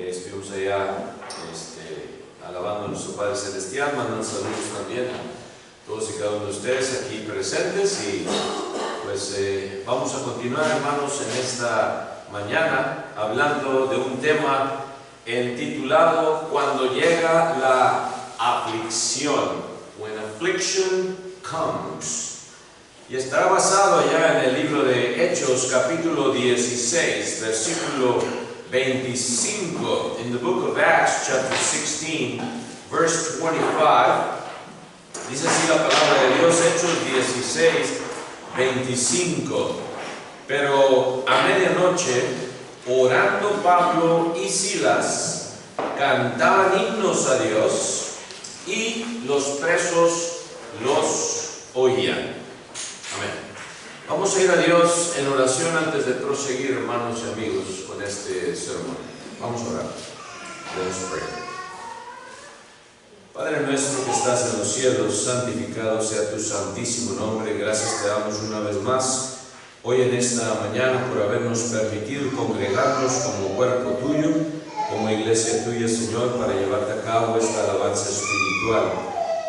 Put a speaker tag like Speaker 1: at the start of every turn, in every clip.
Speaker 1: Estuvimos allá alabando a nuestro Padre Celestial, mandando saludos también a todos y cada uno de ustedes aquí presentes. Y pues vamos a continuar, hermanos, en esta mañana hablando de un tema titulado Cuando llega la aflicción, When Affliction Comes. Y estará basado allá en el libro de Hechos, capítulo 16, versículo 25. In the book of Acts, chapter 16, verse 25. Dice así la palabra de Dios, Hechos 16, 25. Pero a medianoche, orando Pablo y Silas, cantaban himnos a Dios y los presos los oían. Amén. Vamos a ir a Dios en oración antes de proseguir, hermanos y amigos, con este sermón. Vamos a orar. Let us pray. Padre nuestro que estás en los cielos, santificado sea tu santísimo nombre. Gracias te damos una vez más hoy en esta mañana por habernos permitido congregarnos como cuerpo tuyo, como iglesia tuya, Señor, para llevarte a cabo esta alabanza espiritual,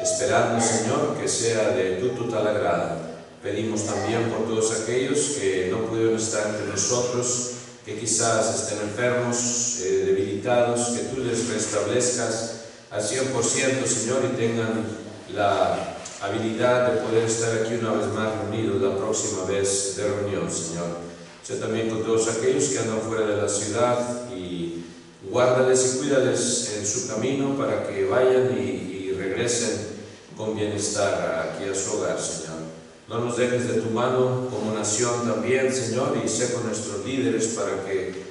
Speaker 1: esperando, Señor, que sea de tu total agrado. Pedimos también por todos aquellos que no pudieron estar entre nosotros, que quizás estén enfermos, debilitados, que tú les restablezcas al 100%, Señor, y tengan la habilidad de poder estar aquí una vez más reunidos la próxima vez de reunión, Señor. Sé también con todos aquellos que andan fuera de la ciudad y guárdales y cuídales en su camino para que vayan y regresen con bienestar aquí a su hogar, Señor. No nos dejes de tu mano como nación también, Señor, y sé con nuestros líderes para que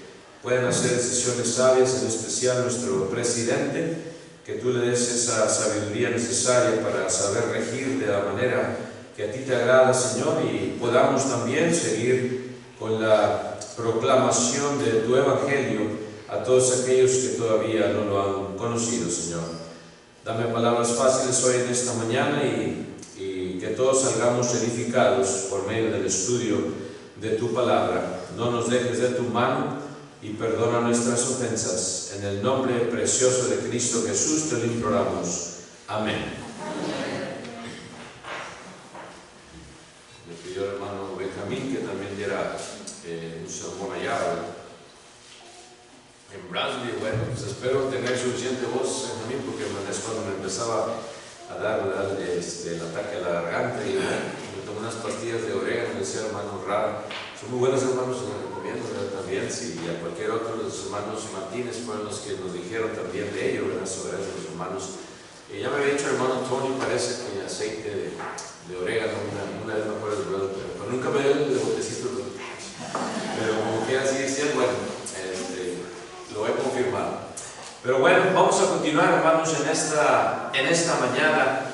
Speaker 1: puedan hacer decisiones sabias, en especial nuestro presidente, que tú le des esa sabiduría necesaria para saber regir de la manera que a ti te agrada, Señor, y podamos también seguir con la proclamación de tu evangelio a todos aquellos que todavía no lo han conocido, Señor. Dame palabras fáciles hoy en esta mañana y que todos salgamos edificados por medio del estudio de tu palabra. No nos dejes de tu mano y perdona nuestras ofensas. En el nombre precioso de Cristo Jesús te lo imploramos. Amén. Me pidió el hermano Benjamín que también diera un sermón allá en Bradley. Bueno, pues espero tener suficiente voz, Benjamín, porque es cuando me empezaba a dar el ataque a la garganta y me tomé unas pastillas de orégano, decía el hermano Rada. Son muy buenos hermanos, se los recomiendo, ¿verdad? También, si a cualquier otro de los hermanos Martínez fueron los que nos dijeron también de ello, ¿verdad? Sobre eso, los hermanos. Ya me había dicho el hermano Tony, parece que aceite de orégano, una vez me acuerdo, ¿verdad? Pero nunca me dio el botecito, ¿verdad? Pero como que así decía, bueno, lo he confirmado. Pero bueno, vamos a continuar, hermanos, en esta mañana.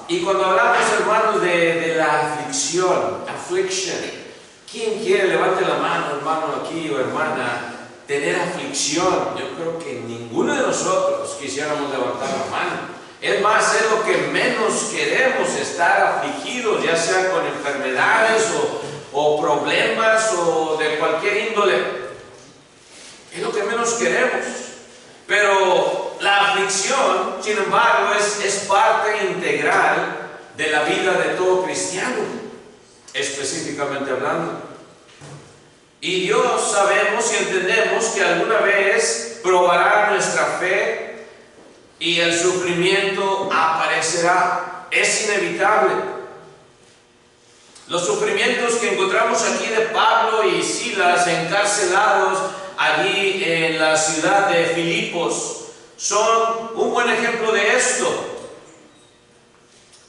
Speaker 1: Y cuando hablamos, hermanos, de la aflicción, affliction, ¿quién quiere, levante la mano, hermano, aquí o hermana, tener aflicción? Yo creo que ninguno de nosotros quisiéramos levantar la mano. Es más, es lo que menos queremos, estar afligidos, ya sea con enfermedades o problemas o de cualquier índole. Es lo que menos queremos. Pero la aflicción, sin embargo, es parte integral de la vida de todo cristiano, específicamente hablando. Y Dios sabemos y entendemos que alguna vez probará nuestra fe y el sufrimiento aparecerá. Es inevitable. Los sufrimientos que encontramos aquí de Pablo y Silas encarcelados allí en la ciudad de Filipos son un buen ejemplo de esto.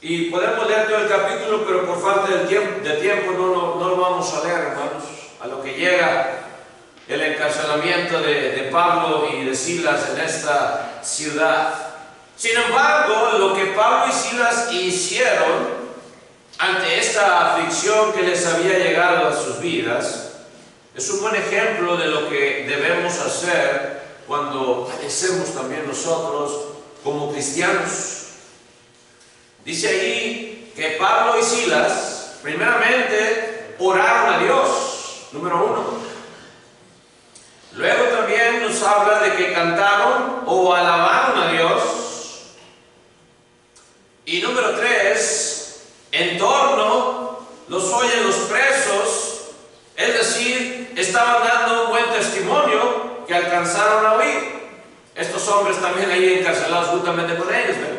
Speaker 1: Y podemos leer todo el capítulo, pero por falta de tiempo no lo vamos a leer, hermanos. A lo que llega el encarcelamiento de Pablo y de Silas en esta ciudad. Sin embargo, lo que Pablo y Silas hicieron ante esta aflicción que les había llegado a sus vidas es un buen ejemplo de lo que debemos hacer cuando padecemos también nosotros como cristianos. Dice ahí que Pablo y Silas primeramente oraron a Dios, número 1. Luego también nos habla de que cantaron o alabaron a Dios. Y número 3, en torno los oyen los presos, es decir, estaban dando un buen testimonio que alcanzaron a oír. Estos hombres también ahí encarcelados juntamente con ellos, ¿verdad?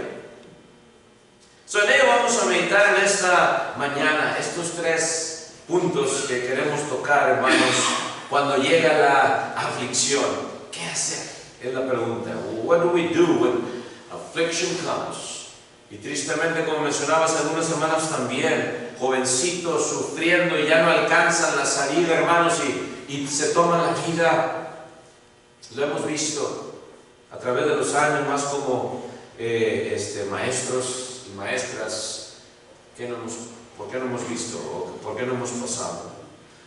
Speaker 1: En ello vamos a meditar en esta mañana estos 3 puntos que queremos tocar, hermanos, cuando llega la aflicción. ¿Qué hacer? Es la pregunta. What do we do when affliction comes? Y tristemente, como mencionaba hace algunas semanas también, jovencitos sufriendo y ya no alcanzan la salida, hermanos, y se toman la vida. Lo hemos visto a través de los años, más como maestros y maestras. ¿Por qué no hemos visto? ¿O por qué no hemos pasado?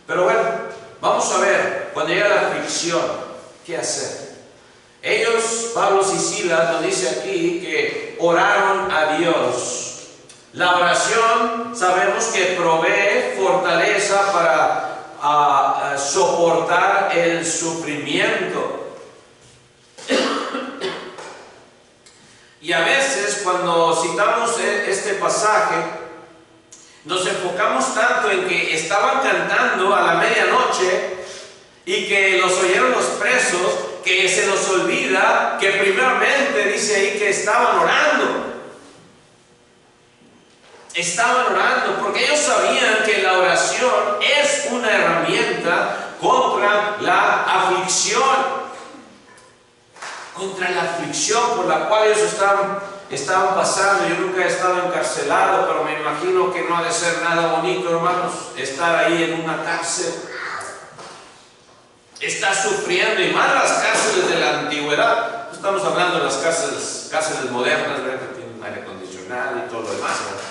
Speaker 1: Pero bueno, vamos a ver, cuando llega la aflicción, ¿qué hacer? Ellos, Pablo y Silas, nos dice aquí que oraron a Dios. La oración sabemos que provee fortaleza para soportar el sufrimiento. Y a veces cuando citamos este pasaje, nos enfocamos tanto en que estaban cantando a la medianoche y que los oyeron los presos, que se nos olvida que primeramente dice ahí que estaban orando. Estaban orando porque ellos sabían que la oración es una herramienta contra la aflicción. Contra la aflicción por la cual ellos estaban pasando. Yo nunca he estado encarcelado, pero me imagino que no ha de ser nada bonito, hermanos, estar ahí en una cárcel. Está sufriendo, y más las cárceles de la antigüedad. No estamos hablando de las cárceles modernas, ¿verdad? Que tienen aire acondicionado y todo lo demás, ¿verdad?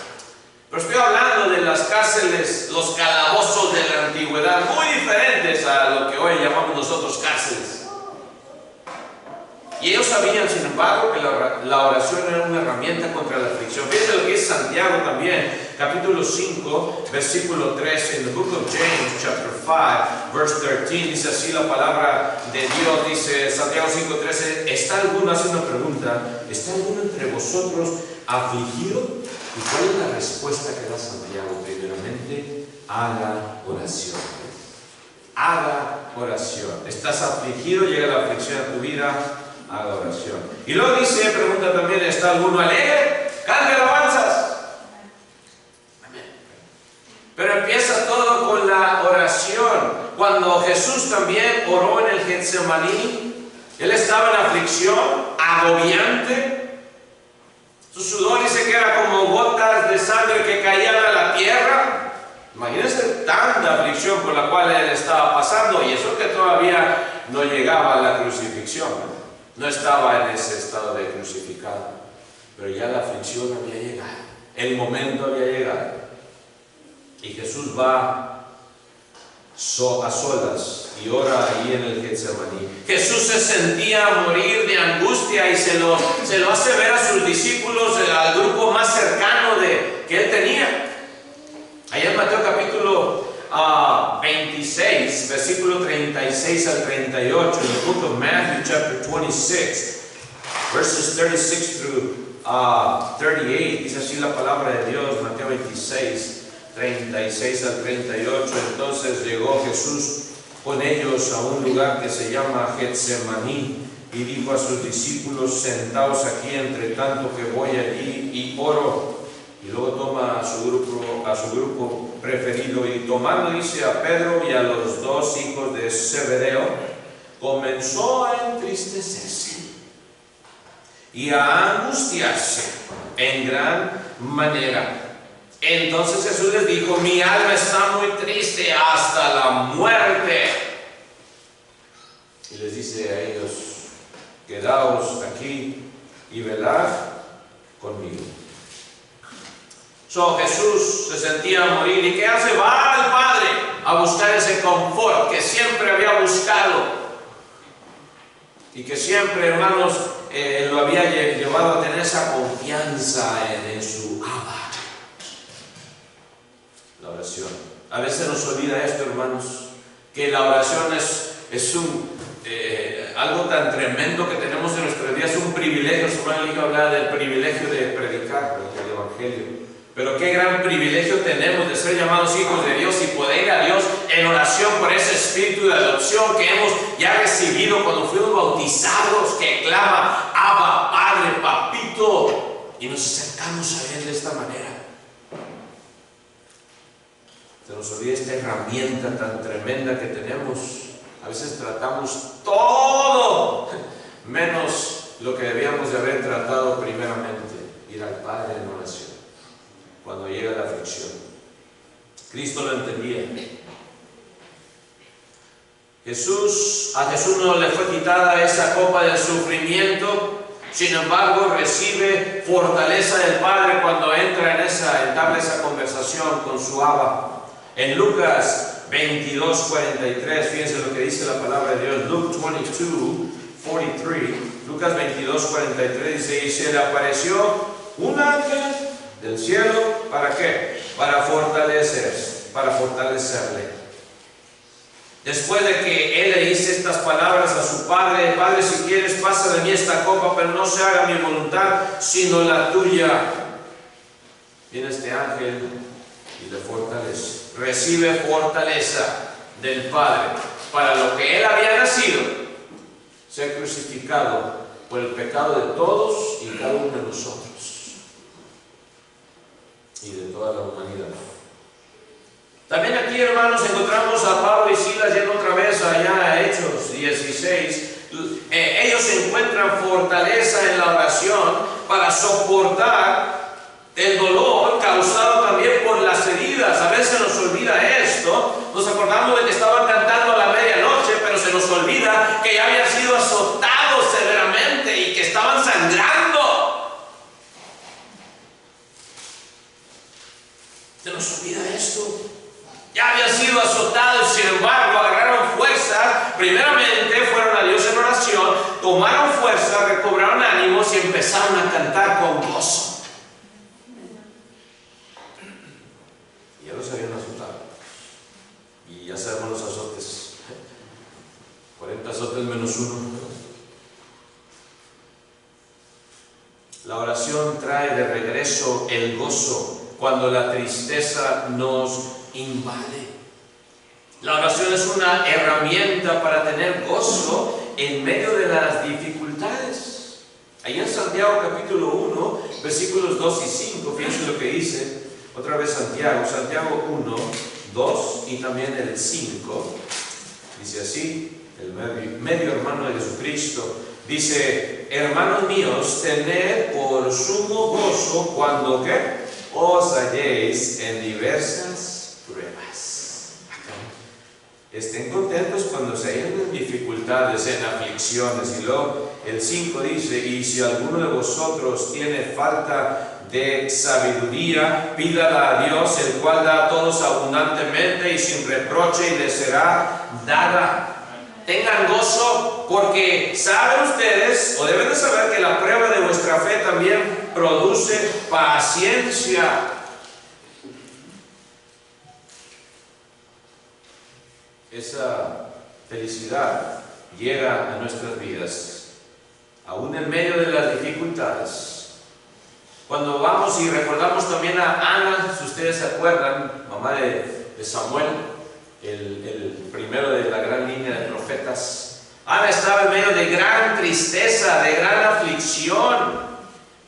Speaker 1: Pero estoy hablando de las cárceles, los calabozos de la antigüedad, muy diferentes a lo que hoy llamamos nosotros cárceles. Y ellos sabían, sin embargo, que la oración era una herramienta contra la aflicción. Fíjense lo que dice Santiago también, capítulo 5, versículo 13, en the book of James, chapter 5, verse 13, dice así la palabra de Dios, dice Santiago 5:13, ¿está alguno, hace una pregunta, ¿está alguno entre vosotros afligido? ¿Y cuál es la respuesta que da Santiago? Primeramente, haga oración. Haga oración. ¿Estás afligido? Llega la aflicción a tu vida. Haga oración. Y luego dice, pregunta también, ¿está alguno alegre? Cante alabanzas. Amén. Pero empieza todo con la oración. Cuando Jesús también oró en el Getsemaní, Él estaba en aflicción, agobiante. Su sudor dice que era como gotas de sangre que caían a la tierra. Imagínense tanta aflicción por la cual Él estaba pasando, y eso que todavía no llegaba a la crucifixión, ¿no? No estaba en ese estado de crucificado, pero ya la aflicción había llegado, el momento había llegado, y Jesús va a solas y ora ahí en el Getsemaní. Jesús se sentía morir de angustia y se lo hace ver a sus discípulos, al grupo más cercano que él tenía. Allá en Mateo capítulo 26, versículo 36 al 38, in the book of Matthew chapter 26, verses 36 through 38, dice así la palabra de Dios, Mateo 26, 36 al 38. Entonces llegó Jesús con ellos a un lugar que se llama Getsemaní y dijo a sus discípulos, sentaos aquí entre tanto que voy allí y oro. Y luego toma a su grupo preferido. Y tomando, dice, a Pedro y a los dos hijos de Zebedeo, comenzó a entristecerse y a angustiarse en gran manera. Entonces Jesús les dijo: mi alma está muy triste hasta la muerte. Y les dice a ellos: quedaos aquí y velad conmigo. Jesús se sentía a morir. ¿Y qué hace? Va al Padre a buscar ese confort que siempre había buscado y que siempre, hermanos, lo había llevado a tener esa confianza en su Abba. La oración. A veces nos olvida esto, hermanos, que la oración es algo tan tremendo que tenemos en nuestros días. Es un privilegio. Su hermano Liga hablaba del privilegio de predicar el Evangelio. Pero qué gran privilegio tenemos de ser llamados hijos de Dios y poder ir a Dios en oración por ese espíritu de adopción que hemos ya recibido cuando fuimos bautizados, que clama: Abba, Padre, Papito, y nos acercamos a Él de esta manera. Se nos olvida esta herramienta tan tremenda que tenemos. A veces tratamos todo menos lo que debíamos de haber tratado primeramente: ir al Padre en oración cuando llega la aflicción. Cristo lo entendía. A Jesús no le fue quitada esa copa del sufrimiento. Sin embargo, recibe fortaleza del Padre cuando entabla esa conversación con su Abba. En Lucas 22:43, fíjense lo que dice la palabra de Dios. Luke 22:43. Lucas 22:43 dice: y se le apareció un ángel del cielo. ¿Para qué? Para fortalecerle. Después de que él le dice estas palabras a su padre: Padre, si quieres, pasa de mí esta copa, pero no se haga mi voluntad, sino la tuya. Viene este ángel y le fortalece. Recibe fortaleza del Padre para lo que él había nacido: ser crucificado por el pecado de todos y cada uno de nosotros y de toda la humanidad. También aquí, hermanos, encontramos a Pablo y Silas yendo otra vez allá a Hechos 16. Ellos encuentran fortaleza en la oración para soportar el dolor causado también por las heridas. A veces nos olvida esto. Nos acordamos de que estaban cantando a la medianoche, pero se nos olvida que ya habían sido azotados severamente y que estaban sangrando. Se nos olvida esto. Ya habían sido azotados, sin embargo, agarraron fuerza. Primeramente fueron a Dios en oración, tomaron fuerza, recobraron ánimos y empezaron a cantar con gozo. Y ya los habían azotado. Y ya sabemos los azotes: 40 azotes menos uno. La oración trae de regreso el gozo cuando la tristeza nos invade. La oración es una herramienta para tener gozo en medio de las dificultades. Ahí en Santiago capítulo 1, versículos 2 y 5, fíjense lo que dice. Otra vez Santiago 1, 2 y también el 5. Dice así, el medio hermano de Jesucristo. Dice: hermanos míos, tened por sumo gozo cuando ¿qué? Os halléis en diversas pruebas. Estén contentos cuando se hallen en dificultades, en aflicciones. Y luego el 5 dice: y si alguno de vosotros tiene falta de sabiduría, pídala a Dios, el cual da a todos abundantemente y sin reproche, y le será dada. Tengan gozo, porque saben ustedes, o deben de saber, que la prueba de vuestra fe también produce paciencia. Esa felicidad llega a nuestras vidas, aún en medio de las dificultades. Cuando vamos y recordamos también a Ana, si ustedes se acuerdan, mamá de Samuel, el primero de la gran línea de profetas. Ana estaba en medio de gran tristeza, de gran aflicción,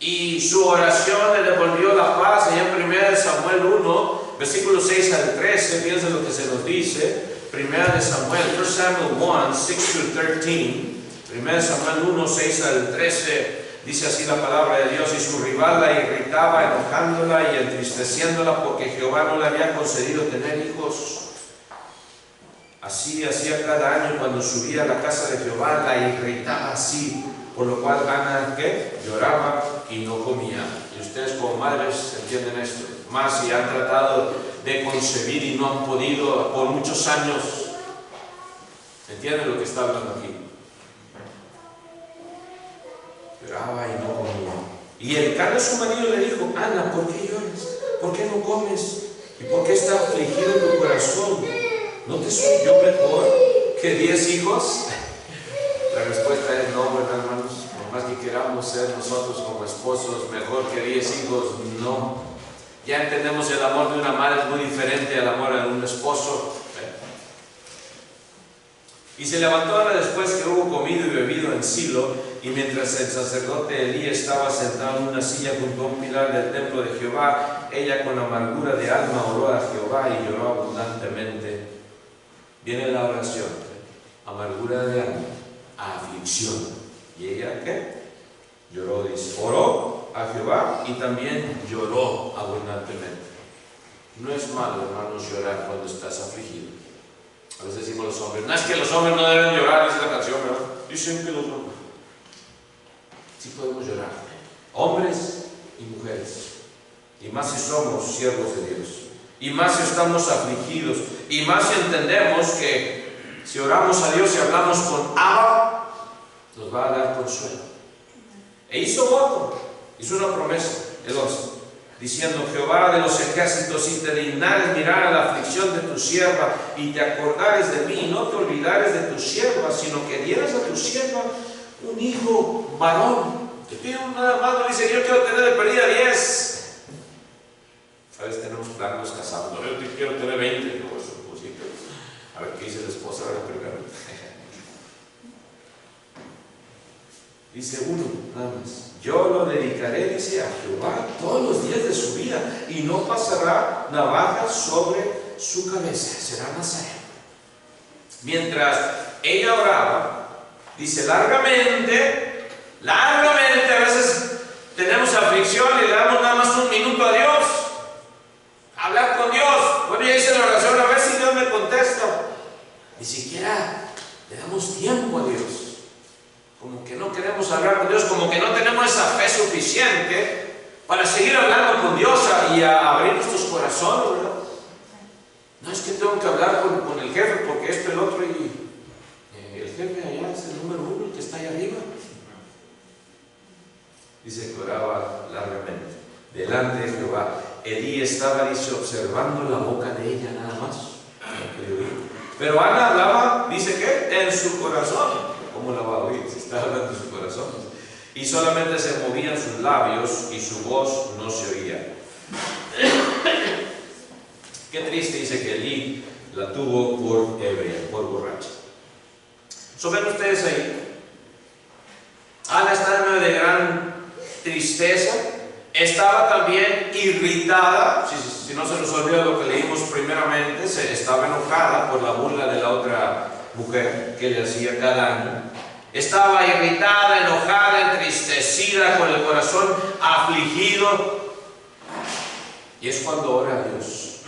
Speaker 1: y su oración le devolvió la paz. Allá en 1 Samuel 1 versículos 6 al 13, fíjense lo que se nos dice. Primera de Samuel, 1 Samuel 1, 6 to 13. Primera de Samuel 1, 6 al 13. Dice así la palabra de Dios: y su rival la irritaba, enojándola y entristeciéndola, porque Jehová no le había concedido tener hijos. Así hacía cada año cuando subía a la casa de Jehová, la irritaba así, por lo cual Ana, ¿qué? Lloraba y no comía. Y ustedes como madres entienden esto. Más si han tratado de concebir y no han podido por muchos años. ¿Entienden lo que está hablando aquí? Lloraba y no comía. Y el Elcana, su marido, le dijo: Ana, ¿por qué lloras? ¿Por qué no comes? ¿Y por qué está afligido tu corazón? ¿No te soy yo mejor que 10 hijos? La respuesta es no, hermanos. Por más que queramos ser nosotros como esposos mejor que 10 hijos, no. Ya entendemos el amor de una madre es muy diferente al amor de un esposo. Y se levantó Ana después que hubo comido y bebido en Silo, y mientras el sacerdote Elí estaba sentado en una silla junto a un pilar del templo de Jehová, ella con amargura de alma oró a Jehová y lloró abundantemente. Viene la oración: amargura de alma, aflicción. ¿Y ella qué? Lloró, dice. Oró a Jehová y también lloró abundantemente. No es malo, hermanos, llorar cuando estás afligido. A veces decimos los hombres: no es que los hombres no deben llorar, dice la canción, ¿verdad? Dicen que los hombres. Sí podemos llorar, hombres y mujeres. Y más si somos siervos de Dios. Y más si estamos afligidos. Y más si entendemos que si oramos a Dios y hablamos con Abba, nos va a dar consuelo. E hizo voto, hizo una promesa, el 11, diciendo: Jehová de los ejércitos, si te dignares mirar a la aflicción de tu sierva y te acordares de mí, y no te olvidares de tu sierva, sino que dieras a tu sierva un hijo varón. Te pido nada más, no dice: yo quiero tener de perdida 10. A veces tenemos planos casando. Yo quiero tener 20. A ver qué dice la esposa ahora primero. Dice uno, nada más. Yo lo dedicaré, dice, a Jehová todos los días de su vida, y no pasará navaja sobre su cabeza. Será nazareno. Mientras ella oraba, dice, largamente, a veces tenemos aflicción y le damos nada más un minuto a Dios. Hablar con Dios. Bueno, ya hice la oración, a ver si Dios me contesta. Ni siquiera le damos tiempo a Dios. Como que no queremos hablar con Dios, como que no tenemos esa fe suficiente para seguir hablando con Dios y a abrir nuestros corazones, ¿verdad? No es que tengo que hablar con el jefe porque esto, el otro, y el jefe allá es el número 1, el que está allá arriba. Dice que oraba largamente delante de Jehová. Elí estaba, dice, observando la boca de ella nada más. Pero Ana hablaba, dice que en su corazón. ¿Cómo la va a oír? Si está hablando en su corazón. Y solamente se movían sus labios y su voz no se oía. Qué triste, dice que Elí la tuvo por ebria, por borracha. ¿Ven ustedes ahí? Ana está en medio de gran tristeza. Estaba también irritada, si no se nos olvida lo que leímos primeramente, estaba enojada por la burla de la otra mujer que le hacía cada año. Estaba irritada, enojada, entristecida, con el corazón afligido. Y es cuando ora a Dios.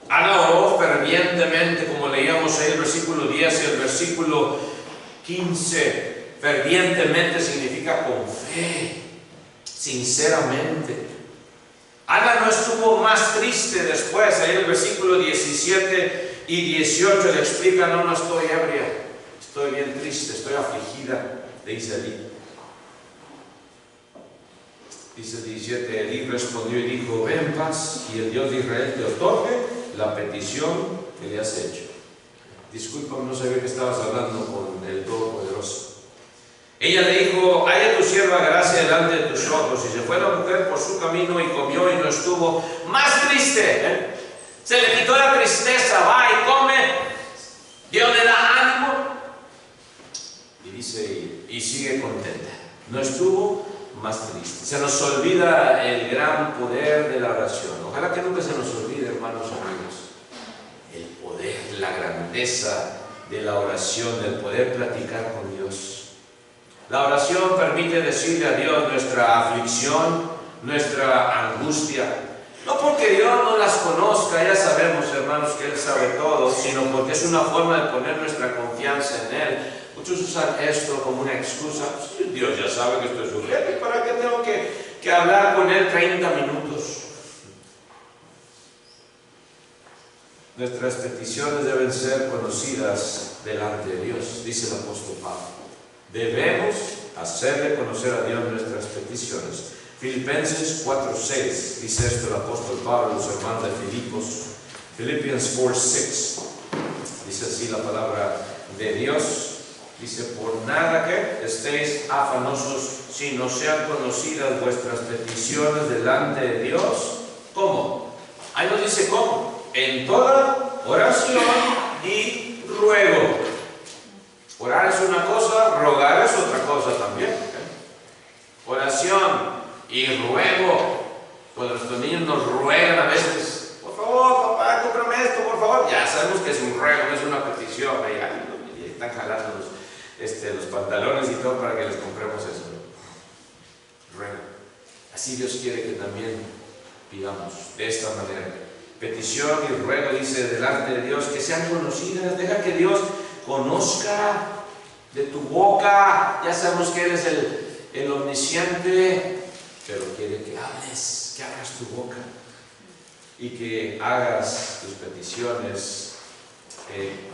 Speaker 1: Ana oró fervientemente, como leíamos ahí el versículo 10 y el versículo 15. Fervientemente significa con fe, sinceramente. Ana no estuvo más triste después. Ahí en el versículo 17 y 18 le explica: no estoy ebria, estoy bien triste, estoy afligida, dice Elí. Dice el 17, Elí respondió y dijo: ve en paz, y el Dios de Israel te otorgue la petición que le has hecho. Disculpa, no sabía que estabas hablando con el Todopoderoso. Ella le dijo: haya tu sierva gracia delante de tus ojos. Y se fue la mujer por su camino y comió y no estuvo más triste. Se le quitó la tristeza, va y come. Dios le da ánimo. Y dice, y sigue contenta. No estuvo más triste. Se nos olvida el gran poder de la oración. Ojalá que nunca se nos olvide, hermanos amigos, el poder, la grandeza de la oración, del poder platicar con Dios. La oración permite decirle a Dios nuestra aflicción, nuestra angustia. No porque Dios no las conozca, ya sabemos, hermanos, que Él sabe todo, sino porque es una forma de poner nuestra confianza en Él. Muchos usan esto como una excusa. Pues, Dios ya sabe que estoy sufriendo, ¿para qué tengo que hablar con Él 30 minutos? Nuestras peticiones deben ser conocidas delante de Dios, dice el apóstol Pablo. Debemos hacerle conocer a Dios nuestras peticiones. Filipenses 4:6, dice esto el apóstol Pablo, los hermanos de Filipos. Philippians 4:6, dice así la palabra de Dios. Dice, por nada que estéis afanosos, si no sean conocidas vuestras peticiones delante de Dios. ¿Cómo? Ahí nos dice cómo. En toda oración y ruego. Orar es una cosa, rogar es otra cosa también. Oración y ruego. Cuando nuestros niños nos ruegan a veces, por favor, papá, cómprame esto, por favor. Ya sabemos que es un ruego, no es una petición. Y están jalando los pantalones y todo para que les compremos eso. Ruego. Así Dios quiere que también pidamos de esta manera. Petición y ruego, dice, delante de Dios, que sean conocidas. Deja que Dios conozca de tu boca. Ya sabemos que eres el omnisciente, pero quiere que hables, que abras tu boca y que hagas tus peticiones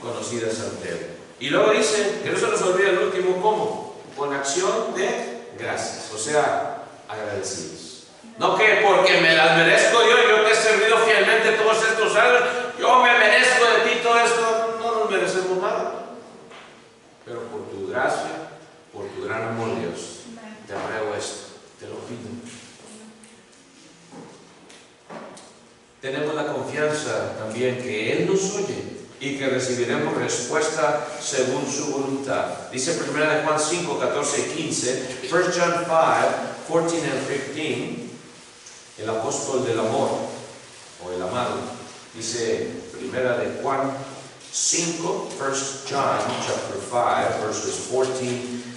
Speaker 1: conocidas ante Él. Y luego dice, que no se nos olvide el último, ¿cómo? Con acción de gracias, o sea, agradecidos. No que porque me las merezco yo te he servido fielmente todos estos años, yo me merezco de ti todo esto. No nos merecemos nada. Pero por tu gracia, por tu gran amor, Dios, te ruego esto, te lo pido. Tenemos la confianza también que Él nos oye y que recibiremos respuesta según su voluntad. Dice 1 Juan 5, 14 y 15, 1 John 5, 14 and 15, el apóstol del amor, o el amado, dice 1 Juan 5, 1 John chapter 5, verses 14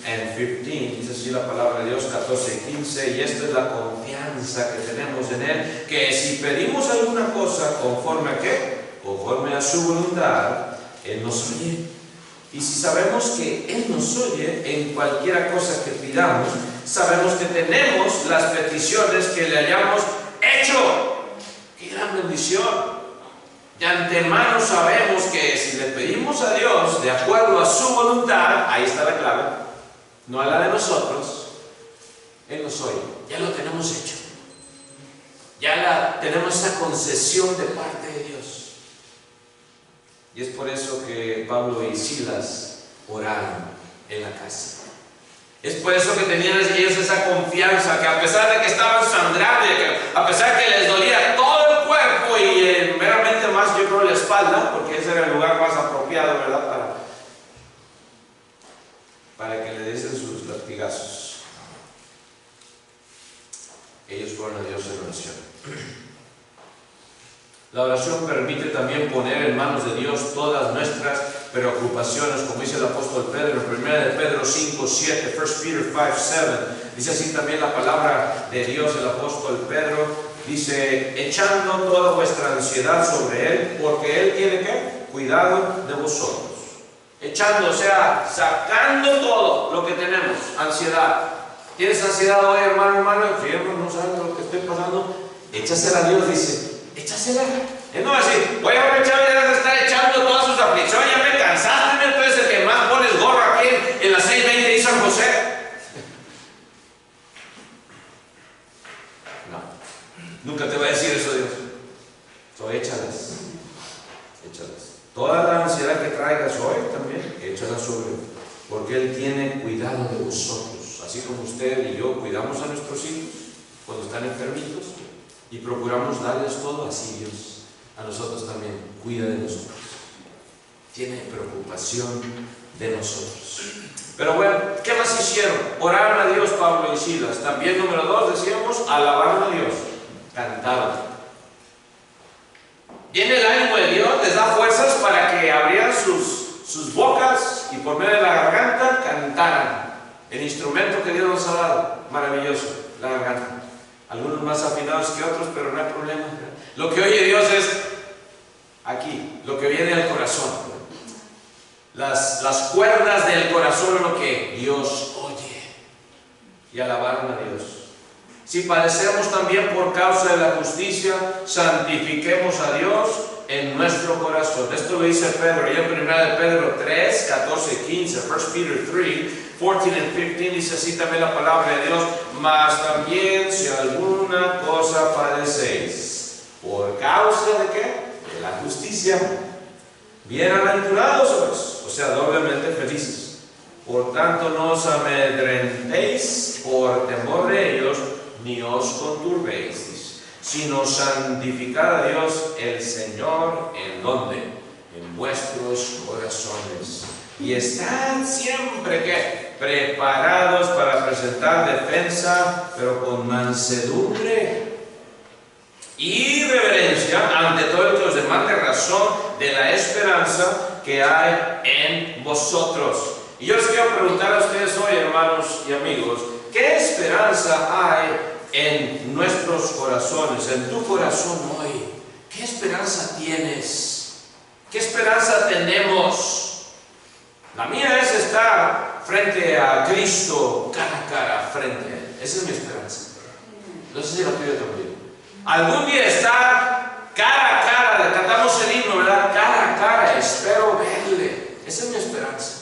Speaker 1: and 15, dice así la palabra de Dios, 14 y 15, y esta es la confianza que tenemos en Él, que si pedimos alguna cosa conforme a ¿qué? Conforme a su voluntad, Él nos oye. Y si sabemos que Él nos oye en cualquiera cosa que pidamos, sabemos que tenemos las peticiones que le hayamos hecho. ¡Qué gran bendición! De antemano sabemos que si le pedimos a Dios de acuerdo a su voluntad, ahí está la clave, no a la de nosotros, Él nos oye. Ya lo tenemos hecho. Ya tenemos esa concesión de parte de Dios. Y es por eso que Pablo y Silas oraron en la casa. Es por eso que tenían ellos esa confianza, que a pesar de que estaban sangrando, y que a pesar de que les dolía todo el cuerpo y meramente más, yo creo, la espalda, porque ese era el lugar más apropiado, ¿verdad? Para que le diesen sus latigazos. Ellos fueron a Dios en oración. La oración permite también poner en manos de Dios todas nuestras preocupaciones, como dice el apóstol Pedro en 1 Pedro 5, 7, 1 Peter 5, 7. Dice así también la palabra de Dios, el apóstol Pedro, dice, echando toda vuestra ansiedad sobre Él, porque Él tiene ¿qué? Cuidado de vosotros. Echando, o sea, sacando todo lo que tenemos, ansiedad. ¿Tienes ansiedad hoy, hermano? Enfermo, no sabes lo que estoy pasando. Échasela a Dios, dice. Échasela. Él no va a decir, voy a aprovechar de estar echando todas sus aflicciones, ya me cansaste, tú eres el que más pones gorro aquí en las 6:20 y San José. No, nunca te va a decir eso Dios. Échalas. Toda la ansiedad que traigas hoy también, échala sobre Él, porque Él tiene cuidado de vosotros, así como usted y yo cuidamos a nuestros hijos cuando están enfermitos. Y procuramos darles todo, así Dios a nosotros también cuida de nosotros. Tiene preocupación de nosotros. Pero bueno, ¿qué más hicieron? Oraron a Dios Pablo y Silas. También número 2 decíamos, alabaron a Dios, cantaron. Viene el ánimo de Dios, les da fuerzas para que abrieran sus bocas y por medio de la garganta cantaran. El instrumento que Dios nos ha dado, maravilloso, la garganta. Algunos más afinados que otros, pero no hay problema. Lo que oye Dios es aquí, lo que viene del corazón. Las cuerdas del corazón es lo que Dios oye. Y alabaron a Dios. Si padecemos también por causa de la justicia, santifiquemos a Dios en nuestro corazón. Esto lo dice Pedro, y en 1 de Pedro 3, 14 y 15, 1 Peter 3, 14 and 15, dice así también la palabra de Dios, mas también si alguna cosa padecéis, ¿por causa de qué? De la justicia. Bienaventurados sois, o sea, doblemente felices. Por tanto, no os amedrentéis por temor de ellos, ni os conturbéis, sino santificad a Dios el Señor, ¿en dónde? En vuestros corazones. Y estad siempre, ¿qué? Preparados para presentar defensa, pero con mansedumbre y reverencia ante todo el que os demande razón de la esperanza que hay en vosotros. Y yo les quiero preguntar a ustedes hoy, hermanos y amigos, ¿qué esperanza hay en nuestros corazones, en tu corazón hoy? ¿Qué esperanza tienes? ¿Qué esperanza tenemos? La mía es estar frente a Cristo, cara a cara, frente a Él. Esa es mi esperanza. No sé si la tuya también. Algún día estar cara a cara, cantamos el himno, ¿verdad? Cara a cara, espero verle. Esa es mi esperanza.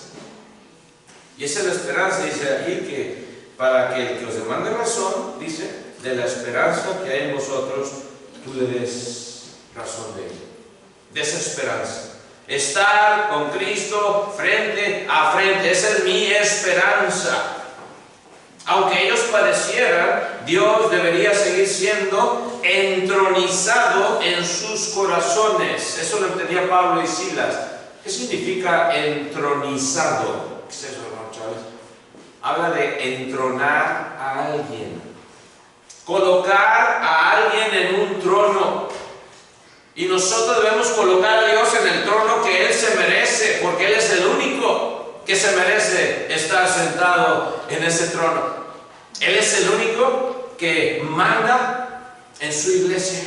Speaker 1: Y esa es la esperanza, dice aquí, que para que el que os demande razón, dice, de la esperanza que hay en vosotros, tú le des razón de ello. De esa esperanza. Estar con Cristo frente a frente, esa es mi esperanza. Aunque ellos padecieran, Dios debería seguir siendo entronizado en sus corazones. Eso lo entendía Pablo y Silas. ¿Qué significa entronizado? ¿Qué es eso, hermano Chávez? Habla de entronar a alguien. Colocar a alguien en un trono. Y nosotros debemos colocar a Dios en el trono que Él se merece, porque Él es el único que se merece estar sentado en ese trono. Él es el único que manda en su iglesia.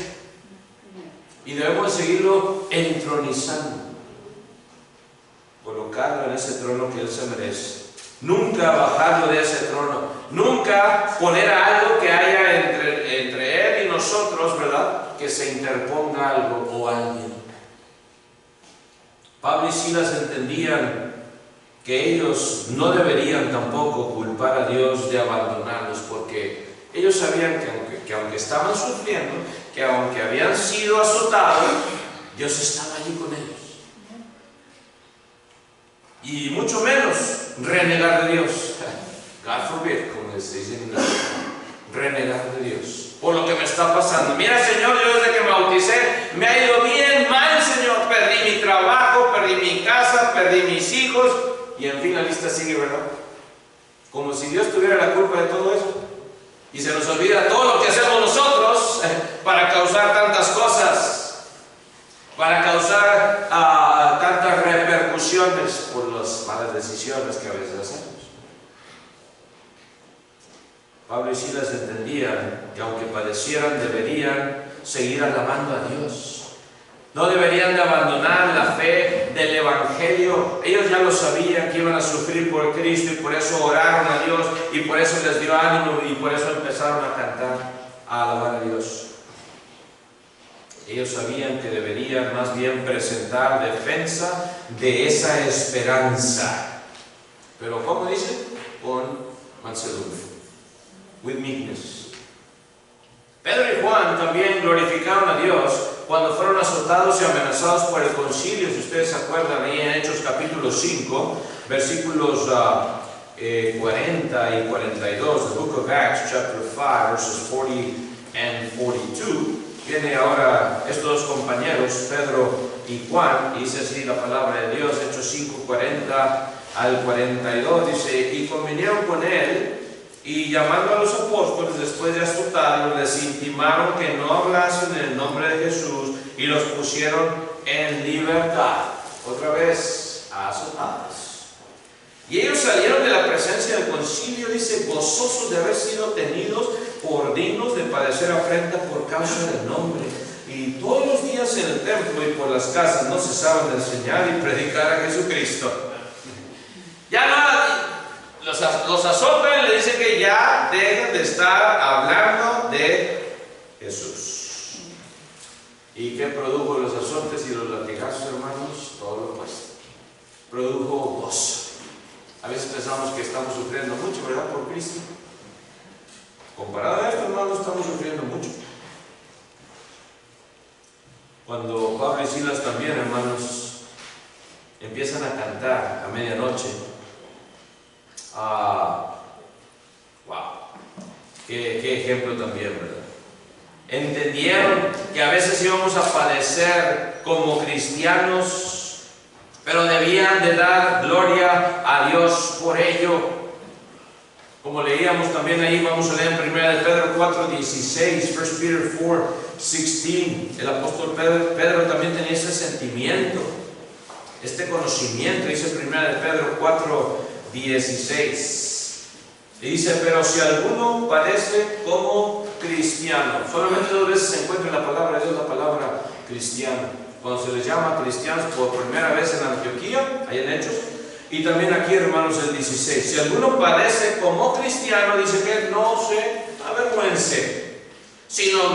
Speaker 1: Y debemos seguirlo entronizando. Colocarlo en ese trono que Él se merece. Nunca bajarlo de ese trono. Nunca poner algo que haya entre Él y nosotros, ¿verdad? Que se interponga algo o alguien. Pablo y Silas entendían que ellos no deberían tampoco culpar a Dios de abandonarlos, porque ellos sabían que aunque estaban sufriendo, que aunque habían sido azotados, Dios estaba allí con ellos. Y mucho menos renegar de Dios. God forbid, como se dice en inglés. Renegar de Dios por lo que me está pasando. Mira, Señor, yo desde que me bauticé me ha ido bien mal, Señor. Perdí mi trabajo, perdí mi casa, perdí mis hijos. Y en fin la lista sigue, ¿verdad? Como si Dios tuviera la culpa de todo eso. Y se nos olvida todo lo que hacemos nosotros para causar tantas cosas, para causar tantas repercusiones por las malas decisiones que a veces hacemos. Pablo y Silas entendían que aunque padecieran, deberían seguir alabando a Dios. No deberían de abandonar la fe del Evangelio. Ellos ya lo sabían que iban a sufrir por Cristo y por eso oraron a Dios y por eso les dio ánimo y por eso empezaron a cantar, a alabar a Dios. Ellos sabían que deberían más bien presentar defensa de esa esperanza. Pero ¿cómo dice? Con mansedumbre. With meekness. Pedro y Juan también glorificaron a Dios cuando fueron azotados y amenazados por el concilio. Si ustedes se acuerdan, ahí en Hechos capítulo 5, versículos 40 y 42, the book of Acts, chapter 5, verses 40 and 42. Viene ahora estos dos compañeros, Pedro y Juan, y dice así la palabra de Dios, Hechos 5, 40 al 42, dice, y convinieron con él, y llamando a los apóstoles, después de azotarlos, les intimaron que no hablasen en el nombre de Jesús, y los pusieron en libertad. Otra vez, azotados. Y ellos salieron de la presencia del concilio, dice, gozosos de haber sido tenidos por dignos de padecer afrenta por causa del nombre. Y todos los días en el templo y por las casas no cesaban de enseñar y predicar a Jesucristo. Ya nada, los azotan y le dicen que ya dejen de estar hablando de Jesús. ¿Y qué produjo los azotes y los latigazos, hermanos? Todo lo opuesto. Produjo gozo. A veces pensamos que estamos sufriendo mucho, ¿verdad? Por Cristo. Comparado a esto, hermanos, estamos sufriendo mucho. Cuando Pablo y Silas también, hermanos, empiezan a cantar a medianoche. ¡Wow! Qué ejemplo también, ¿verdad? Entendieron que a veces íbamos a padecer como cristianos, pero debían de dar gloria a Dios por ello. Como leíamos también ahí, vamos a leer en 1 de Pedro 4:16, 1 Peter 4:16. El apóstol Pedro también tenía ese sentimiento, este conocimiento. Dice 1 de Pedro 4:16. Y dice, pero si alguno padece como cristiano, solamente 2 veces se encuentra en la palabra de Dios la palabra cristiano. Cuando se les llama cristianos por primera vez en Antioquía, ahí en Hechos, y también aquí, hermanos, el 16. Si alguno padece como cristiano, dice que no se avergüence, sino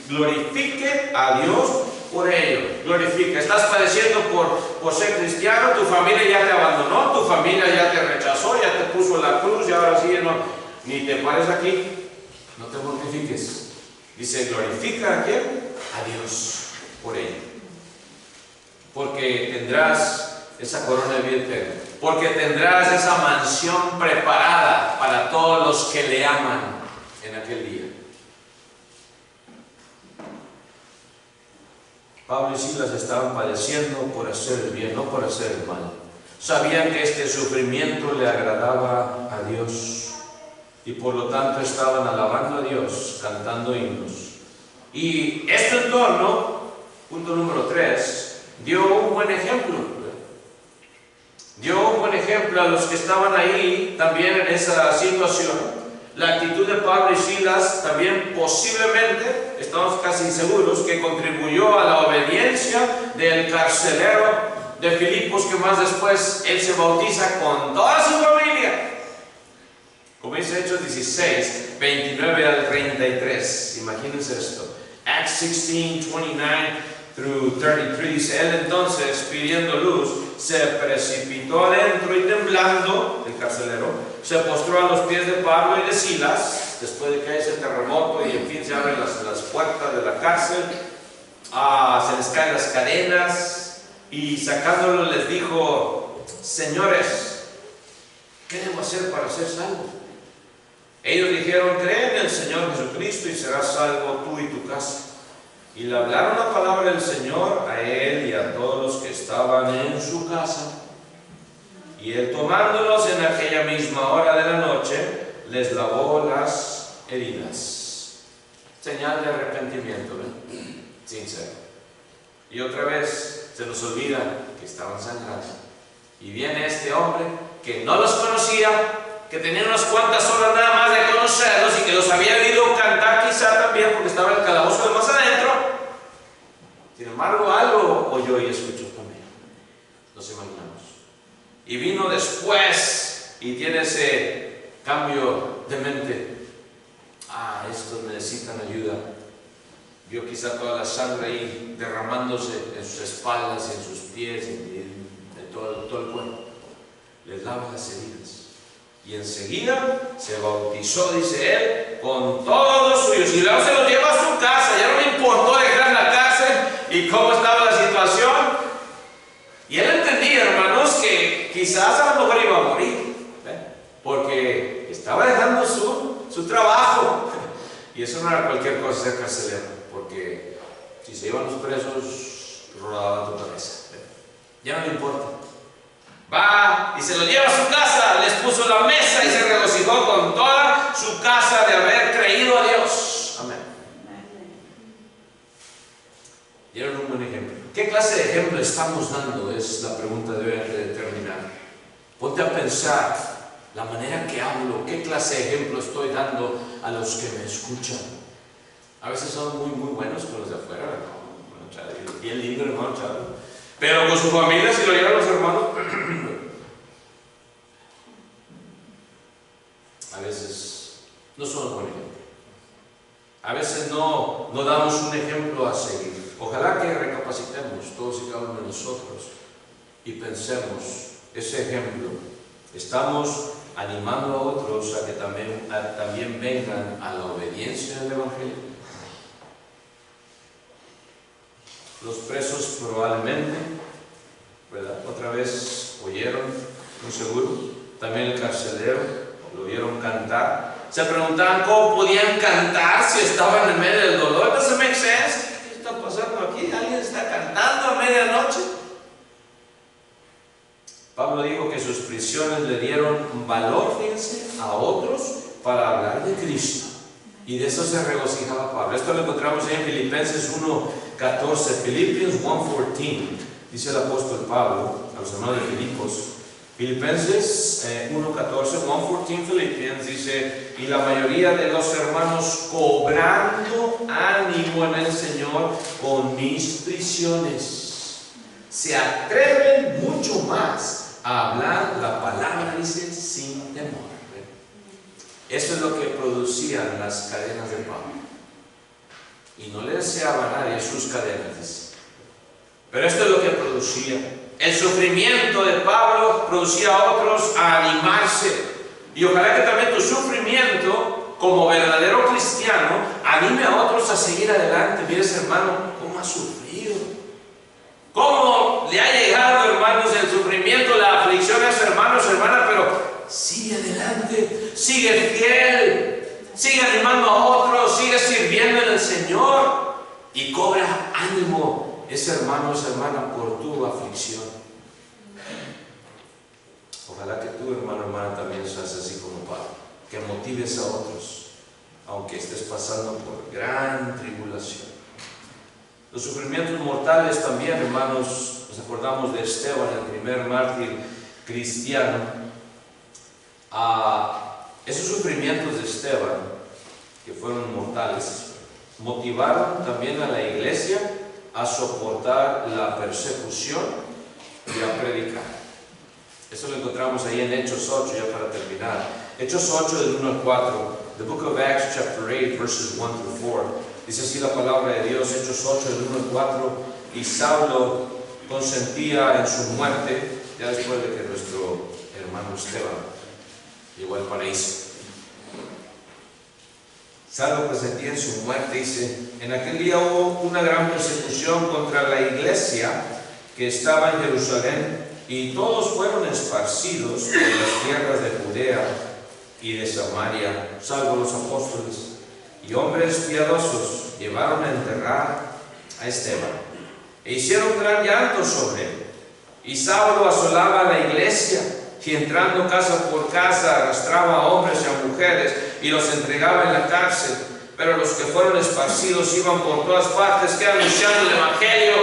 Speaker 1: glorifique a Dios por ello. Glorifica. Estás padeciendo por ser cristiano, tu familia ya te abandonó, tu familia ya te rechazó, ya te puso la cruz y ahora sí ni te pares aquí. No te mortifiques. Dice, glorifica a quién? A Dios por ello. Porque tendrás esa corona de vida eterna. Porque tendrás esa mansión preparada para todos los que le aman en aquel día. Pablo y Silas estaban padeciendo por hacer el bien, no por hacer el mal. Sabían que este sufrimiento le agradaba a Dios y por lo tanto estaban alabando a Dios, cantando himnos. Y este entorno, punto número 3, dio un buen ejemplo. Dio un buen ejemplo a los que estaban ahí también en esa situación. La actitud de Pablo y Silas también posiblemente, estamos casi seguros, que contribuyó a la obediencia del carcelero de Filipos, que más después él se bautiza con toda su familia. Como dice Hechos 16, 29 al 33. Imagínense esto. Acts 16, 29 through 33. Dice, él entonces, pidiendo luz, se precipitó adentro y temblando, el carcelero, se postró a los pies de Pablo y de Silas, después de que hay ese terremoto y en fin se abren las puertas de la cárcel, se les caen las cadenas y sacándolos les dijo, señores, ¿qué debo hacer para ser salvo? Ellos dijeron, cree en el Señor Jesucristo y serás salvo tú y tu casa. Y le hablaron la palabra del Señor a él y a todos los que estaban en su casa. Y él, tomándolos en aquella misma hora de la noche, les lavó las heridas. Señal de arrepentimiento, ¿eh? Sincero. Y otra vez se nos olvida que estaban sangrando. Y viene este hombre que no los conocía, que tenía unas cuantas horas nada más de conocerlos y que los había oído cantar quizá también porque estaba en el calabozo de más adentro. Sin embargo, algo oyó y escuchó también. Nos imaginamos. Y vino después y tiene ese cambio de mente. Estos necesitan ayuda. Vio quizá toda la sangre ahí derramándose en sus espaldas, en sus pies, en todo el cuerpo. Les lava las heridas. Y enseguida se bautizó, dice él, con todos los suyos. Y luego se los lleva a su casa. Ya no le importó dejar la cárcel y cómo estaba la situación. Y él entendía, hermanos, que quizás a lo mejor iba a morir, porque estaba dejando su trabajo. Y eso no era cualquier cosa ser carcelero, porque si se iban los presos, rodaba tu cabeza. Ya no le importa. Va y se lo lleva a su casa, les puso la mesa y se regocijó con toda su casa de haber creído a Dios. Amén. Dieron un buen ejemplo. ¿Qué clase de ejemplo estamos dando? Es la pregunta que deben de determinar. Ponte a pensar la manera que hablo, qué clase de ejemplo estoy dando a los que me escuchan. A veces son muy buenos con los de afuera, ¿no? Bien lindo, hermano Chavo. Pero con su familia, si lo llevan los hermanos, a veces no son buen ejemplo. A veces no damos un ejemplo a seguir. Ojalá que recapacitemos todos y cada uno de nosotros y pensemos ese ejemplo. Estamos animando a otros a que también vengan a la obediencia del Evangelio. Los presos probablemente, ¿verdad? Otra vez oyeron, muy seguro. También el carcelero, lo oyeron cantar. Se preguntaban cómo podían cantar si estaban en medio del dolor. No se make sense. ¿Qué está pasando aquí? ¿Alguien está cantando a medianoche? Pablo dijo que sus prisiones le dieron valor, fíjense, a otros para hablar de Cristo. Y de eso se regocijaba Pablo. Esto lo encontramos en Filipenses 1:14. Philippians 1:14. Dice el apóstol Pablo a los hermanos de Filipos. Filipenses 1:14, 1:14 Philippians dice: y la mayoría de los hermanos cobrando ánimo en el Señor con mis prisiones, se atreven mucho más a hablar la palabra, dice, sin temor. Eso es lo que producían las cadenas de Pablo. Y no le deseaba a nadie sus cadenas, dice. Pero esto es lo que producía. El sufrimiento de Pablo producía a otros a animarse. Y ojalá que también tu sufrimiento, como verdadero cristiano, anime a otros a seguir adelante. Mires, hermano, cómo ha sufrido. Cómo le ha llegado, hermanos, el sufrimiento, la aflicción a sus hermanos, hermanas, pero sigue adelante, sigue fiel, sigue animando a otros, sigue sirviendo en el Señor y cobra ánimo ese hermano, esa hermana, por tu aflicción. Ojalá que tú, hermano, hermana, también seas así como Pablo, que motives a otros, aunque estés pasando por gran tribulación. Los sufrimientos mortales también, hermanos, nos acordamos de Esteban, el primer mártir cristiano. Esos sufrimientos de Esteban, que fueron mortales, motivaron también a la iglesia a soportar la persecución y a predicar. Eso lo encontramos ahí en Hechos 8, ya para terminar. Hechos 8, del 1 al 4. The book of Acts, chapter 8, verses 1 through 4. Dice así la palabra de Dios, Hechos 8, del 1 al 4. Y Saulo consentía en su muerte, ya después de que nuestro hermano Esteban llegó al paraíso. Saulo consentía en su muerte, dice: en aquel día hubo una gran persecución contra la iglesia que estaba en Jerusalén, y todos fueron esparcidos por las tierras de Judea y de Samaria, salvo los apóstoles. Y hombres piadosos llevaron a enterrar a Esteban, e hicieron gran llanto sobre él. Y Saulo asolaba a la iglesia, y entrando casa por casa arrastraba a hombres y a mujeres y los entregaba en la cárcel. Pero los que fueron esparcidos iban por todas partes, que anunciando el Evangelio.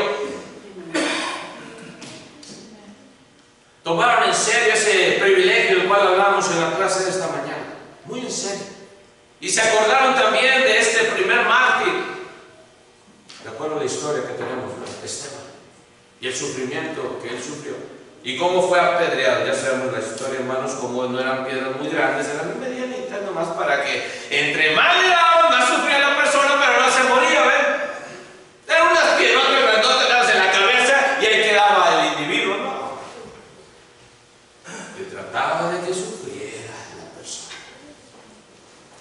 Speaker 1: Tomaron en serio ese privilegio del cual hablamos en la clase de esta mañana, muy en serio. Y se acordaron también de este primer mártir, de acuerdo a la historia que tenemos de Esteban, y el sufrimiento que él sufrió, y cómo fue apedreado. Ya sabemos la historia, hermanos, como no eran piedras muy grandes, eran medianitas nomás, para que entre más le daban, más sufría la persona, pero no se moría, ¿ven? Eran unas piedrotas grandotas en la cabeza y ahí quedaba el individuo, ¿no? Le trataba de que sufriera la persona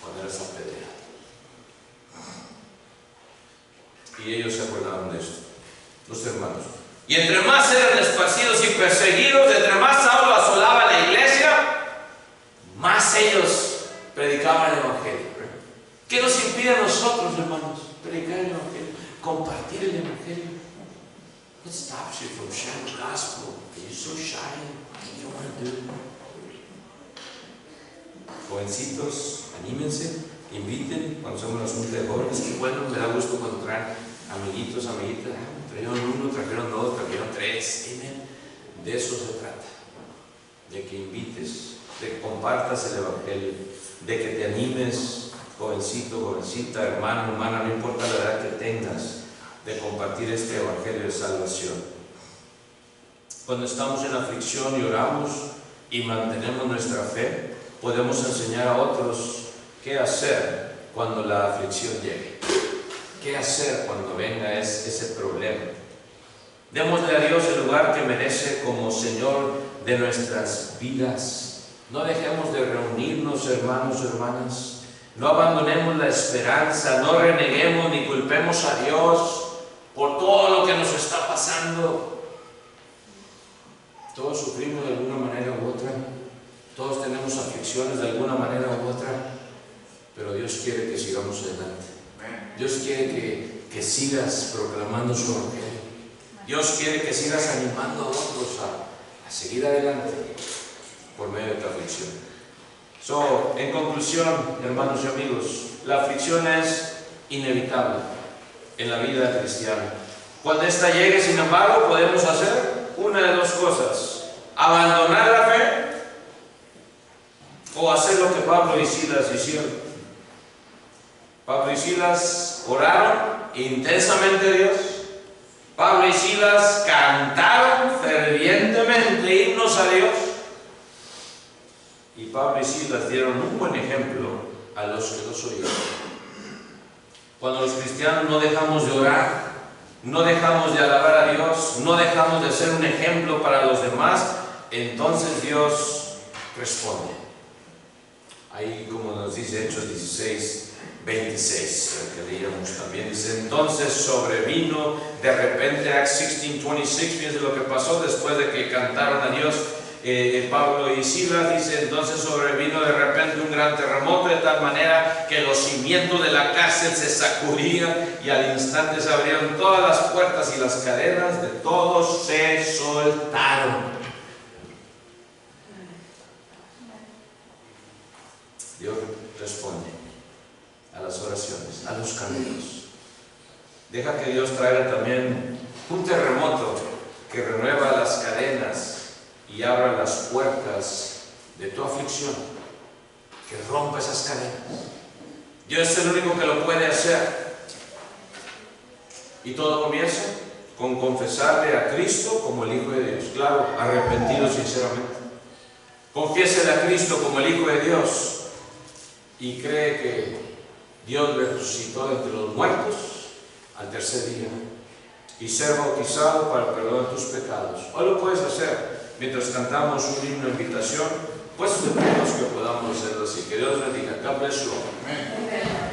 Speaker 1: cuando eras apedreado. Y ellos se acordaron de esto, los hermanos. Y entre más eran esparcidos y perseguidos, entre más Saulo asolaba la iglesia, más ellos predicaban el Evangelio. ¿Qué nos impide a nosotros, hermanos, predicar el Evangelio? Compartir el Evangelio. What stops you from sharing the gospel? Are you so shy? You Jovencitos, anímense, inviten cuando hacemos las juntas de jóvenes. Que bueno, me da gusto cuando traen amiguitos, amiguitas. Trajeron uno, trajeron dos, trajeron tres. Amen. De eso se trata, de que invites, de que compartas el Evangelio, de que te animes, jovencito, jovencita, hermano, hermana, no importa la edad que tengas, de compartir este Evangelio de salvación. Cuando estamos en aflicción y oramos y mantenemos nuestra fe, podemos enseñar a otros qué hacer cuando la aflicción llegue, qué hacer cuando venga ese problema. Démosle a Dios el lugar que merece como Señor de nuestras vidas. No dejemos de reunirnos, hermanos, hermanas. No abandonemos la esperanza, no reneguemos ni culpemos a Dios por todo lo que nos está pasando. Todos sufrimos de alguna manera u otra, todos tenemos aflicciones de alguna manera u otra, pero Dios quiere que sigamos adelante. Dios quiere que sigas proclamando su Evangelio. Dios quiere que sigas animando a otros a seguir adelante por medio de tu aflicción. En conclusión, hermanos y amigos, la aflicción es inevitable en la vida cristiana. Cuando ésta llegue, sin embargo, podemos hacer una de dos cosas: abandonar la fe o hacer lo que Pablo y Silas hicieron. Pablo y Silas oraron intensamente a Dios. Pablo y Silas cantaron fervientemente himnos a Dios. Y Pablo y Silas dieron un buen ejemplo a los que los oyeron. Cuando los cristianos no dejamos de orar, no dejamos de alabar a Dios, no dejamos de ser un ejemplo para los demás, entonces Dios responde. Ahí, como nos dice Hechos 16, 26, que leíamos también, dice: entonces sobrevino de repente, Acts 16:26, fíjense lo que pasó después de que cantaron a Dios. Pablo y Silas, dice: entonces sobrevino de repente un gran terremoto, de tal manera que los cimientos de la cárcel se sacudían, y al instante se abrieron todas las puertas y las cadenas de todos se soltaron. Dios responde a las oraciones, a los caminos. Deja que Dios traiga también un terremoto que renueva las cadenas y abra las puertas de tu aflicción, que rompa esas cadenas. Dios es el único que lo puede hacer. Y todo comienza con confesarle a Cristo como el Hijo de Dios. Claro, arrepentido sinceramente. Confiésele a Cristo como el Hijo de Dios y cree que Dios le resucitó de entre los muertos al tercer día, y ser bautizado para el perdón de tus pecados. Hoy lo puedes hacer mientras cantamos un himno de invitación, pues de que podamos hacerlo así. Que Dios bendiga. God bless you. Amén.